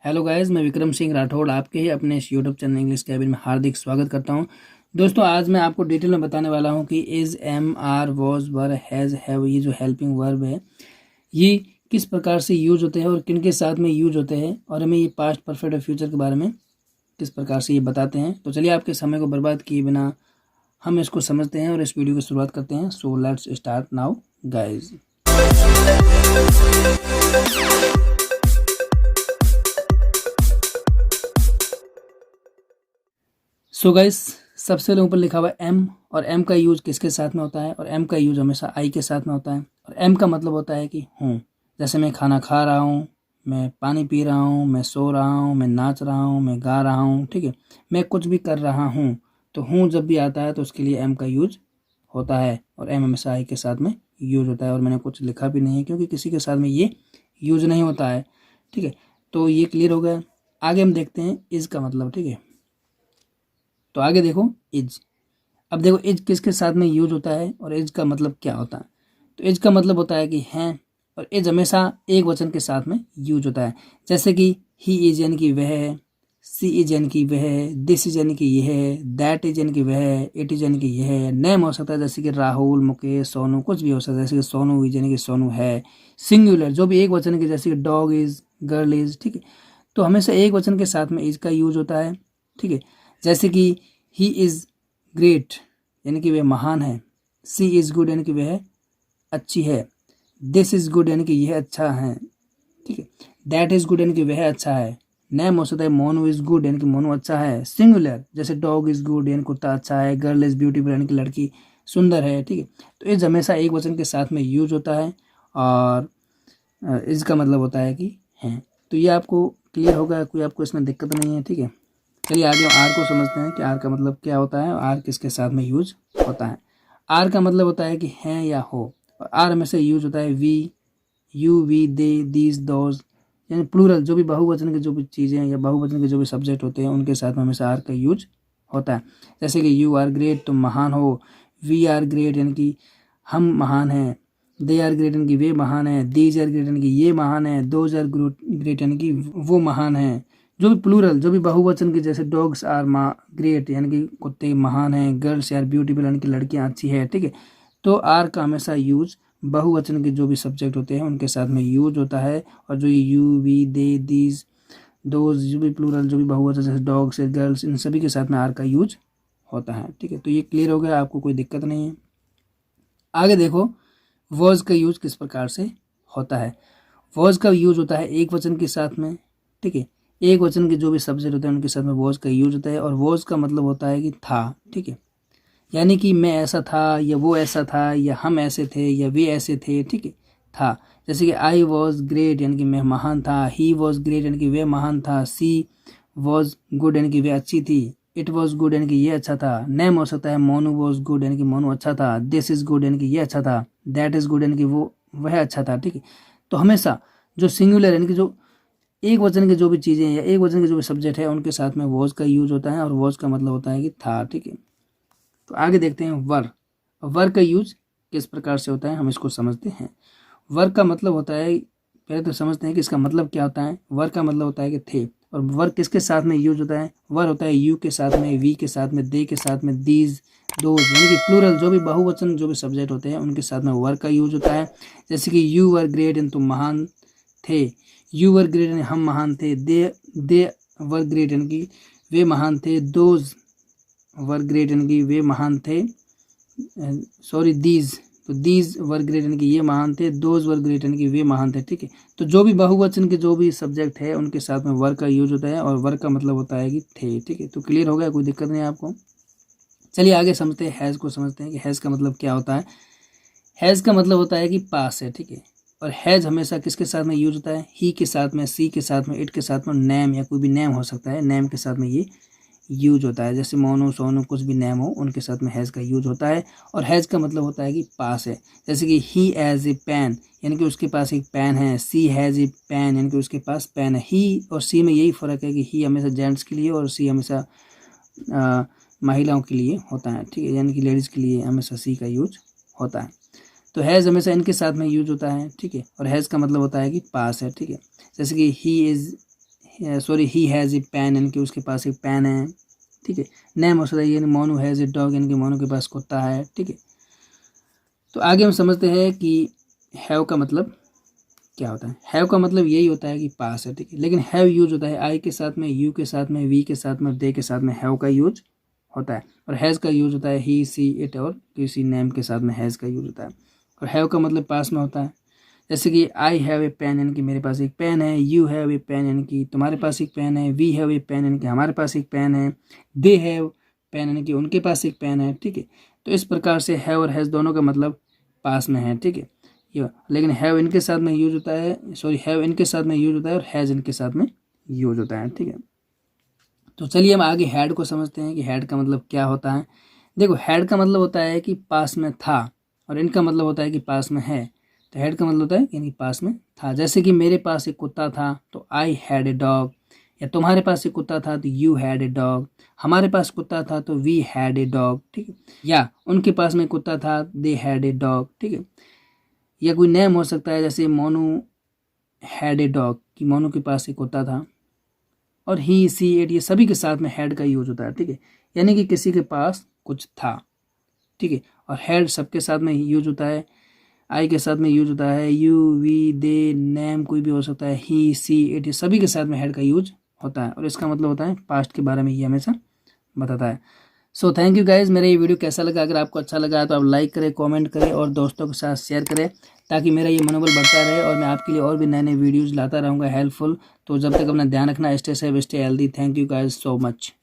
Hello guys, मैं विक्रम सिंह राठौड़ आपके ही अपने इस यूट्यूब चैनल इंग्लिश कैबिन में हार्दिक स्वागत करता हूं। दोस्तों, आज मैं आपको डिटेल में बताने वाला हूं कि is, am, are, was, were, has, have, ये जो हेल्पिंग वर्ब है ये किस प्रकार से यूज होते हैं और किन के साथ में यूज होते हैं, और हमें ये पास्ट, परफेक्ट और फ्यूचर के बारे में किस प्रकार से ये बताते हैं। तो चलिए, आपके समय को बर्बाद किए बिना हम इसको समझते हैं और इस वीडियो की शुरुआत करते हैं। So let's start now guys. So guys, सबसे पहले ऊपर लिखा हुआ है एम, और एम का यूज किसके साथ में होता है, और एम का यूज हमेशा आई के साथ में होता है। और एम का मतलब होता है कि हूँ। जैसे मैं खाना खा रहा हूँ, मैं पानी पी रहा हूँ, मैं सो रहा हूँ, मैं नाच रहा हूँ, मैं गा रहा हूँ, ठीक है, मैं कुछ भी कर रहा हूँ। तो हूँ जब भी आता है तो उसके लिए एम का यूज होता है, और एम हमेशा आई के साथ में यूज होता है। और मैंने कुछ लिखा भी नहीं है क्योंकि किसी के साथ में ये यूज नहीं होता है, ठीक है। तो ये क्लियर हो गया। आगे हम देखते हैं इज का मतलब, ठीक है। तो आगे देखो इज। अब देखो इज किसके साथ में यूज होता है और इज का मतलब क्या होता है। तो इज का मतलब होता है कि हैं, और इज हमेशा एक वचन के साथ में यूज होता है। जैसे कि ही इज यानी कि वह है, सी इज यानी कि वह है, दिस इज यानी कि यह है, दैट इज यानी कि वह है, इट इज यानी कि यह है। नेम हो सकता है जैसे कि राहुल, मुकेश, सोनू, कुछ भी हो सकता है। जैसे कि सोनू इज यानी कि सोनू है। सिंगुलर जो भी एक वचन के, जैसे कि डॉग इज, गर्ल इज, ठीक है। तो हमेशा एक वचन के साथ में इज का यूज होता है, ठीक है। जैसे कि ही इज़ ग्रेट यानी कि वह महान है। सी इज़ गुड यानी कि वह अच्छी है। दिस इज़ गुड यानी कि यह अच्छा है, ठीक है। दैट इज़ गुड यानी कि वह अच्छा है। नेम हो सकता है मोनू इज़ गुड यानी कि मोनू अच्छा है। सिंगुलर जैसे डॉग इज़ गुड यानी कुत्ता अच्छा है। गर्ल इज़ ब्यूटीफुल यानी कि लड़की सुंदर है, ठीक है। तो इज हमेशा एक वचन के साथ में यूज होता है, और इज का मतलब होता है कि हैं। तो ये आपको क्लियर होगा, कोई आपको इसमें दिक्कत नहीं है, ठीक है। चलिए आगे आर को समझते हैं कि आर का मतलब क्या होता है और आर किसके साथ में यूज होता है। आर का मतलब होता है कि हैं या हो, और आर हमेशा यूज होता है we, you, we, they, these, those, यानी प्लूरल जो भी बहुवचन के जो भी चीज़ें या बहुवचन के जो भी सब्जेक्ट होते हैं उनके साथ में हमेशा आर का यूज होता है। जैसे कि यू आर ग्रेट, तुम महान हो। वी आर ग्रेट यानी कि हम महान हैं। दे आर ग्रेट यानी कि वे महान हैं। दीज आर ग्रेट यानी कि ये महान है। दोज आर ग्रेट यानी कि वो महान है। जो भी प्लूरल जो भी बहुवचन के, जैसे डॉग्स आर ग्रेट यानी कि कुत्ते महान हैं। गर्ल्स आर ब्यूटीफुल यानी कि लड़कियां अच्छी है, ठीक है। तो आर का हमेशा यूज बहुवचन के जो भी सब्जेक्ट होते हैं उनके साथ में यूज होता है। और जो ये you, we, they, these, those, जो भी प्लूरल जो भी बहुवचन जैसे डॉग्स, गर्ल्स, इन सभी के साथ में आर का यूज होता है, ठीक है। तो ये क्लियर हो गया, आपको कोई दिक्कत नहीं है। आगे देखो वॉज का यूज किस प्रकार से होता है। वॉज का यूज होता है एक वचन के साथ में, ठीक है। एक वचन के जो भी सब्जेक्ट होते हैं उनके साथ में वॉज का यूज होता है, और वॉज का मतलब होता है कि था, ठीक है। यानी कि मैं ऐसा था, या वो ऐसा था, या हम ऐसे थे, या वे ऐसे थे, ठीक है, था। जैसे कि आई वॉज ग्रेट यानी कि मैं महान था। ही वॉज ग्रेट यानी कि वे महान था। सी वॉज गुड यानी कि वे अच्छी थी। इट वॉज गुड यानी कि ये अच्छा था। नेम हो सकता है मोनू वॉज गुड यानी कि मोनू अच्छा था। दिस इज गुड यानी कि ये अच्छा था। दैट इज गुड यानी कि वो वह अच्छा था, ठीक है। तो हमेशा जो सिंगुलर यानी कि जो एक वचन के जो भी चीज़ें या एक वचन के जो भी सब्जेक्ट है उनके साथ में वॉज का यूज होता है, और वॉज का मतलब होता है कि था, ठीक है। तो आगे देखते हैं वर। वर का यूज किस प्रकार से होता है, हम इसको समझते हैं। वर का मतलब होता है, पहले तो समझते हैं कि इसका मतलब क्या होता है। वर का मतलब होता है कि थे, और वर किसके साथ में यूज होता है। वर होता है यू के साथ में, वी के साथ में, दे के साथ में, दीज, दोज, यानी कि प्लूरल जो भी बहुवचन जो भी सब्जेक्ट होते हैं उनके साथ में वर का यूज होता है। जैसे कि यू वर ग्रेट एंड तुम महान थे। यू वर ग्रेट यानी हम महान थे। दे वर ग्रेट यानी कि वे महान थे। दोज वर ग्रेट यानी कि वे महान थे। सॉरी दीज, तो दीज वर ग्रेट यानी कि ये महान थे। दोज वर ग्रेट यानी कि वे महान थे, ठीक है। तो जो भी बहुवचन के जो भी सब्जेक्ट है उनके साथ में वर का यूज होता है, और वर का मतलब होता है कि थे, ठीक है। तो क्लियर हो गया, कोई दिक्कत नहीं है आपको। चलिए आगे समझते हैं हैज़ को, समझते हैं कि हैज़ का मतलब क्या होता है। हैज़ का मतलब होता है कि पास है, ठीक है। और हैज़ हमेशा किसके साथ में यूज होता है। ही के साथ में, सी के साथ में, इट के साथ में, नेम या कोई भी नेम हो सकता है, नेम के साथ में ये यूज होता है। जैसे मोनू, सोनू, कुछ भी नेम हो उनके साथ में हैज़ का यूज होता है। और हैज़ का मतलब होता है कि पास है। जैसे कि ही हैज़ ए पेन यानी कि उसके पास एक पेन है। सी हैज़ ए पेन यानी कि उसके पास पेन है। ही और सी में यही फ़र्क है कि ही हमेशा जेंट्स के लिए और सी हमेशा महिलाओं के लिए होता है, ठीक है। यानी कि लेडीज़ के लिए हमेशा सी का यूज होता है। तो हैज़ हमेशा इनके साथ में यूज होता है, ठीक है। और हैज़ का मतलब होता है कि पास है, ठीक है। जैसे कि sorry he has a pen, यानी कि उसके पास एक पेन है, ठीक है। नेम हो सकता है, यानी मोनू हैज़ ए डॉग, यानी कि मोनू के पास कुत्ता है, ठीक है। तो आगे हम समझते हैं कि हैव का मतलब क्या होता है। हैव का मतलब यही होता है कि पास है, ठीक है। लेकिन हैव यूज होता है आई के साथ में, यू के साथ में, वी के साथ में, दे के साथ में हैव का यूज होता है। और हैज़ का यूज होता है ही, सी, इट और किसी नेम के साथ में हैज़ का यूज होता है। और हैव का मतलब पास में होता है, जैसे कि आई हैव ए पेन, यानी कि मेरे पास एक पेन है, यू हैव ए पेन, यानी कि तुम्हारे पास एक पेन है, वी हैव ए पेन, यानी कि हमारे पास एक पेन है, दे हैव पेन, यानी कि उनके पास एक पेन है, ठीक है। तो इस प्रकार से हैव और हैज़ दोनों का मतलब पास में है, ठीक है। ये लेकिन हैव इनके साथ में यूज होता है, सॉरी हैव इनके साथ में यूज होता है और हैज़ इनके साथ में यूज होता है, ठीक है। तो चलिए हम आगे हैड को समझते हैं कि हैड का मतलब क्या होता है। देखो, हैड का मतलब होता है कि पास में था, और इनका मतलब होता है कि पास में है। तो हैड का मतलब होता है यानी पास में था। जैसे कि मेरे पास एक कुत्ता था तो आई हैड ए डॉग, या तुम्हारे पास एक कुत्ता था तो यू हैड ए डॉग, हमारे पास कुत्ता था तो वी हैड ए डॉग, ठीक है। या उनके पास में कुत्ता था, दे हैड ए डॉग, ठीक है। या कोई नेम हो सकता है, जैसे मोनू हैड ए डॉग, कि मोनू के पास एक कुत्ता था। और ही, सी, इट, ये सभी के साथ में हैड का यूज होता है, ठीक है। यानी कि किसी के पास कुछ था, ठीक है। और हैड सबके साथ में यूज होता है, आई के साथ में यूज होता है, यू, वी, दे, नेम कोई भी हो सकता है, ही, सी, इट, ये सभी के साथ में हैड का यूज होता है। और इसका मतलब होता है पास्ट के बारे में ये हमेशा बताता है। So thank you guys. मेरा ये वीडियो कैसा लगा? अगर आपको अच्छा लगा तो आप लाइक करें, कमेंट करें और दोस्तों के साथ शेयर करें, ताकि मेरा ये मनोबल बढ़ता रहे और मैं आपके लिए और भी नए नए वीडियोज़ लाता रहूँगा हेल्पफुल। तो जब तक अपना ध्यान रखना, stay safe, stay healthy. Thank you guys so much.